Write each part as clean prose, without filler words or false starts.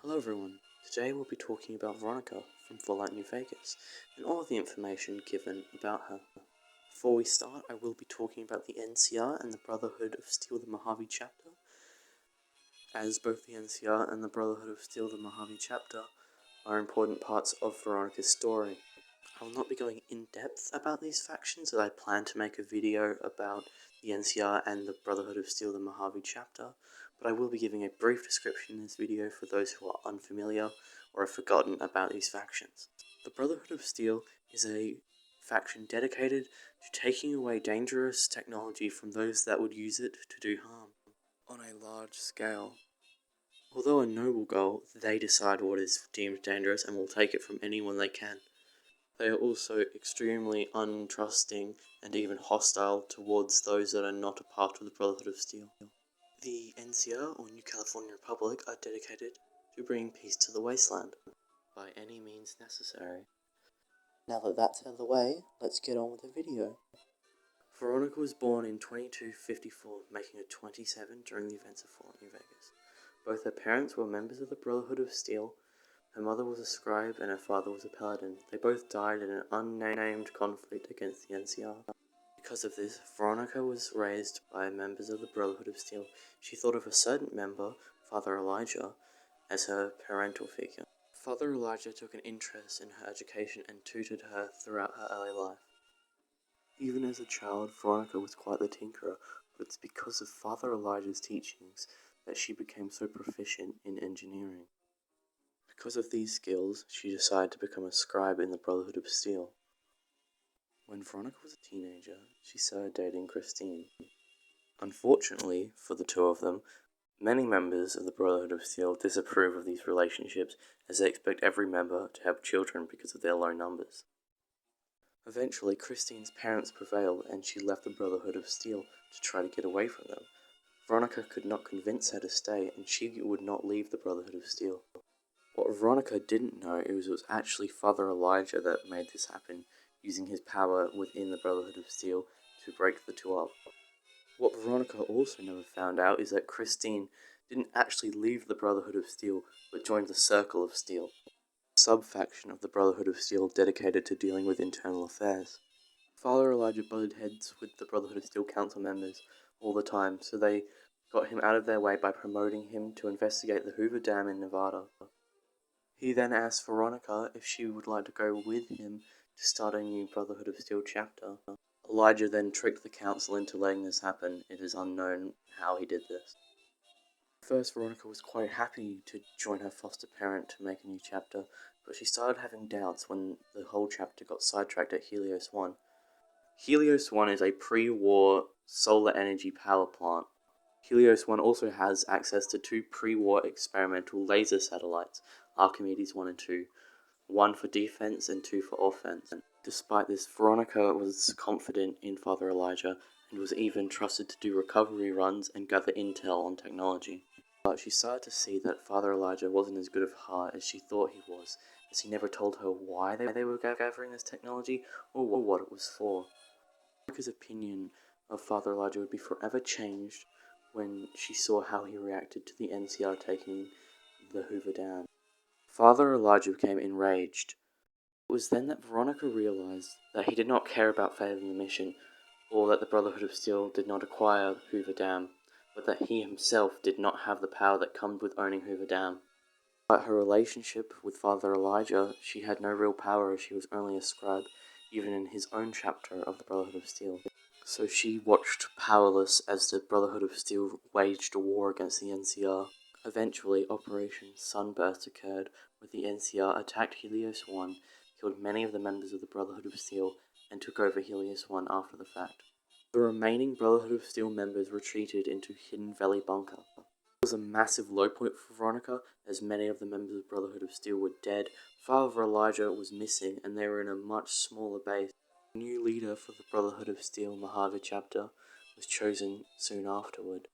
Hello everyone, today we'll be talking about Veronica from Fallout New Vegas, and all of the information given about her. Before we start, I will be talking about the NCR and the Brotherhood of Steel the Mojave chapter, as both the NCR and the Brotherhood of Steel the Mojave chapter are important parts of Veronica's story. I will not be going in depth about these factions, as I plan to make a video about the NCR and the Brotherhood of Steel the Mojave chapter, but I will be giving a brief description in this video for those who are unfamiliar or have forgotten about these factions. The Brotherhood of Steel is a faction dedicated to taking away dangerous technology from those that would use it to do harm on a large scale. Although a noble goal, they decide what is deemed dangerous and will take it from anyone they can. They are also extremely untrusting and even hostile towards those that are not a part of the Brotherhood of Steel. The NCR, or New California Republic, are dedicated to bringing peace to the wasteland, by any means necessary. Now that that's out of the way, let's get on with the video. Veronica was born in 2254, making her 27 during the events of Fallout New Vegas. Both her parents were members of the Brotherhood of Steel. Her mother was a scribe and her father was a paladin. They both died in an unnamed conflict against the NCR. Because of this, Veronica was raised by members of the Brotherhood of Steel. She thought of a certain member, Father Elijah, as her parental figure. Father Elijah took an interest in her education and tutored her throughout her early life. Even as a child, Veronica was quite the tinkerer, but it's because of Father Elijah's teachings that she became so proficient in engineering. Because of these skills, she decided to become a scribe in the Brotherhood of Steel. When Veronica was a teenager, she started dating Christine. Unfortunately for the two of them, many members of the Brotherhood of Steel disapprove of these relationships, as they expect every member to have children because of their low numbers. Eventually, Christine's parents prevailed and she left the Brotherhood of Steel to try to get away from them. Veronica could not convince her to stay, and she would not leave the Brotherhood of Steel. What Veronica didn't know is it was actually Father Elijah that made this happen, using his power within the Brotherhood of Steel to break the two up. What Veronica also never found out is that Christine didn't actually leave the Brotherhood of Steel, but joined the Circle of Steel, a sub-faction of the Brotherhood of Steel dedicated to dealing with internal affairs. Father Elijah butted heads with the Brotherhood of Steel council members all the time, so they got him out of their way by promoting him to investigate the Hoover Dam in Nevada. He then asked Veronica if she would like to go with him to start a new Brotherhood of Steel chapter. Elijah then tricked the council into letting this happen. It is unknown how he did this. First, Veronica was quite happy to join her foster parent to make a new chapter, but she started having doubts when the whole chapter got sidetracked at Helios 1. Helios 1 is a pre-war solar energy power plant. Helios 1 also has access to two pre-war experimental laser satellites, Archimedes 1 and 2, one for defense and two for offense. Despite this, Veronica was confident in Father Elijah and was even trusted to do recovery runs and gather intel on technology. But she started to see that Father Elijah wasn't as good of heart as she thought he was, as he never told her why they were gathering this technology or what it was for. Veronica's opinion of Father Elijah would be forever changed when she saw how he reacted to the NCR taking the Hoover Dam. Father Elijah became enraged. It was then that Veronica realized that he did not care about failing the mission, or that the Brotherhood of Steel did not acquire Hoover Dam, but that he himself did not have the power that comes with owning Hoover Dam. Despite her relationship with Father Elijah, she had no real power as she was only a scribe, even in his own chapter of the Brotherhood of Steel. So she watched powerless as the Brotherhood of Steel waged a war against the NCR. Eventually, Operation Sunburst occurred, where the NCR attacked Helios 1, killed many of the members of the Brotherhood of Steel, and took over Helios 1 after the fact. The remaining Brotherhood of Steel members retreated into Hidden Valley Bunker. It was a massive low point for Veronica, as many of the members of Brotherhood of Steel were dead, Father Elijah was missing, and they were in a much smaller base. A new leader for the Brotherhood of Steel Mojave chapter was chosen soon afterward.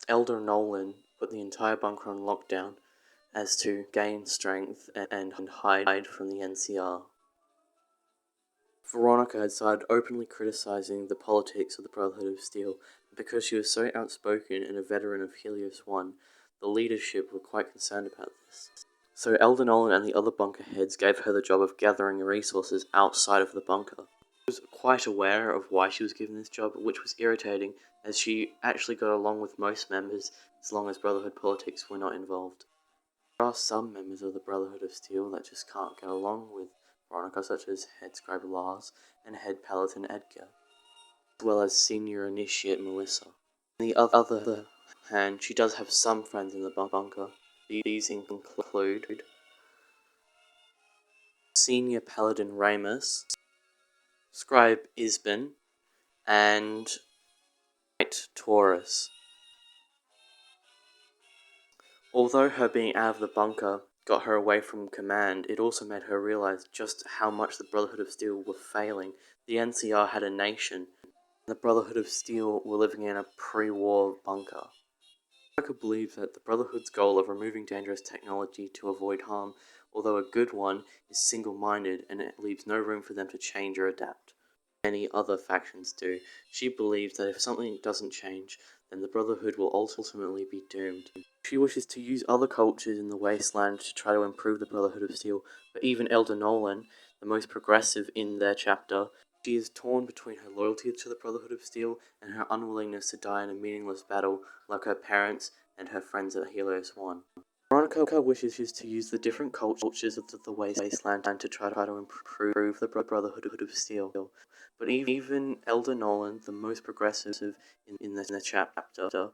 Elder Nolan put the entire bunker on lockdown as to gain strength and hide from the NCR. Veronica had started openly criticizing the politics of the Brotherhood of Steel, and because she was so outspoken and a veteran of Helios 1, the leadership were quite concerned about this. So Elder Nolan and the other bunker heads gave her the job of gathering resources outside of the bunker. She was quite aware of why she was given this job, which was irritating, as she actually got along with most members as long as Brotherhood politics were not involved. There are some members of the Brotherhood of Steel that just can't get along with Veronica, such as Head Scribe Lars and Head Paladin Edgar, as well as Senior Initiate Melissa. On the other hand, she does have some friends in the bunker. These include Senior Paladin Ramus, Scribe Isbin, and Knight Taurus. Although her being out of the bunker got her away from command, it also made her realize just how much the Brotherhood of Steel were failing. The NCR had a nation, and the Brotherhood of Steel were living in a pre-war bunker. Veronica believes that the Brotherhood's goal of removing dangerous technology to avoid harm, although a good one, is single-minded, and it leaves no room for them to change or adapt. Many other factions do. She believes that if something doesn't change, then the Brotherhood will ultimately be doomed. She wishes to use other cultures in the Wasteland to try to improve the Brotherhood of Steel, but even Elder Nolan, the most progressive in their chapter, she is torn between her loyalty to the Brotherhood of Steel and her unwillingness to die in a meaningless battle like her parents and her friends at Helios 1. Veronica wishes to use the different cultures of the Wasteland to try to improve the Brotherhood of Steel. But even Elder Nolan, the most progressive in the chapter,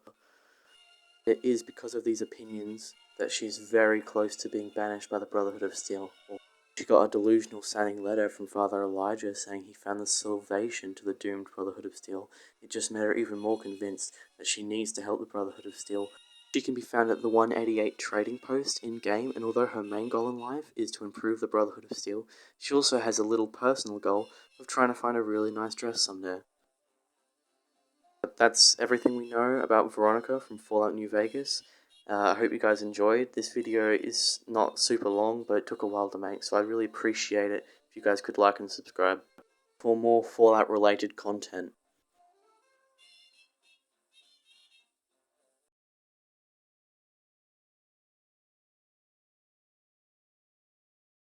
it is because of these opinions that she's very close to being banished by the Brotherhood of Steel. She got a delusional sounding letter from Father Elijah saying he found the salvation to the doomed Brotherhood of Steel. It just made her even more convinced that she needs to help the Brotherhood of Steel. She can be found at the 188 trading post in-game, and although her main goal in life is to improve the Brotherhood of Steel, she also has a little personal goal of trying to find a really nice dress someday. But that's everything we know about Veronica from Fallout New Vegas. I hope you guys enjoyed. This video is not super long, but it took a while to make, so I'd really appreciate it if you guys could like and subscribe for more Fallout related content.